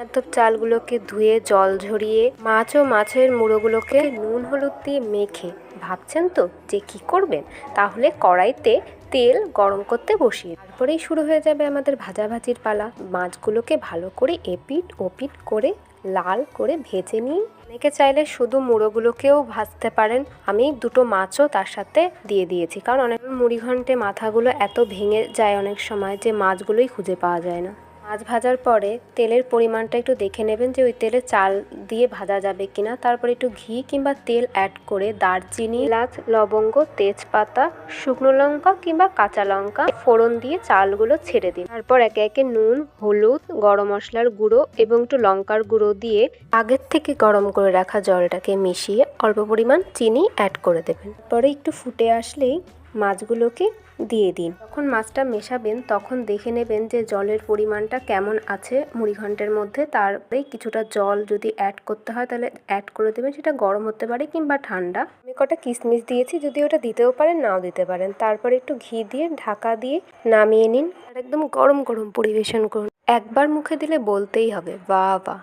আতপ চালগুলোকে ধুয়ে জল ঝরিয়ে মাছ ও মাছের মুড়োগুলোকে নুন হলুদ দিয়ে মেখে ভাবছেন তো যে কি করবেন? তাহলে কড়াইতে তেল গরম করতে বসিয়ে তারপরেই শুরু হয়ে যাবে আমাদের ভাজাভাজির পালা। মাছগুলোকে ভালো করে এপিঠ ওপিঠ করে লাল করে ভেজে নিই। অনেকে চাইলে শুধু মুড়োগুলোকেও ভাজতে পারেন। আমি দুটো মাছও তার সাথে দিয়ে দিয়েছি, কারণ অনেক মুড়িঘণ্টে মাথাগুলো এত ভেঙে যায় অনেক সময় যে মাছগুলোই খুঁজে পাওয়া যায় না। মাছ ভাজার পরে তেলের পরিমাণটা একটু দেখে নেবেন যে ওই তেলে চাল দিয়ে ভাজা যাবে কিনা। তারপরে একটু ঘি কিংবা তেল অ্যাড করে দারচিনি, এলাচ, লবঙ্গ, তেজপাতা, শুকনো লঙ্কা কিংবা কাঁচা লঙ্কা ফোড়ন দিয়ে চালগুলো ছেড়ে দিন। তারপর একে একে নুন, হলুদ, গরম মশলার গুঁড়ো এবং একটু লঙ্কার গুঁড়ো দিয়ে আগের থেকে গরম করে রাখা জলটাকে মিশিয়ে অল্প পরিমাণ চিনি অ্যাড করে দেবেন। পরে একটু ফুটে আসলেই মাছগুলোকে দিয়ে দিন। যখন মাছটা মেশাবেন তখন দেখে নেবেন যে জলের পরিমাণটা কেমন আছে মুড়িঘণ্টের মধ্যে। তারপরে কিছুটা জল যদি অ্যাড করতে হয় তাহলে অ্যাড করে দেবেন, সেটা গরম হতে পারে কিংবা ঠান্ডা। আমি কটা কিশমিশ দিয়েছি, যদি ওটা দিতেও পারেন নাও দিতে পারেন। তারপরে একটু ঘি দিয়ে ঢাকা দিয়ে নামিয়ে নিন আর একদম গরম গরম পরিবেশন করুন। একবার মুখে দিলে বলতেই হবে বাহ বাহ।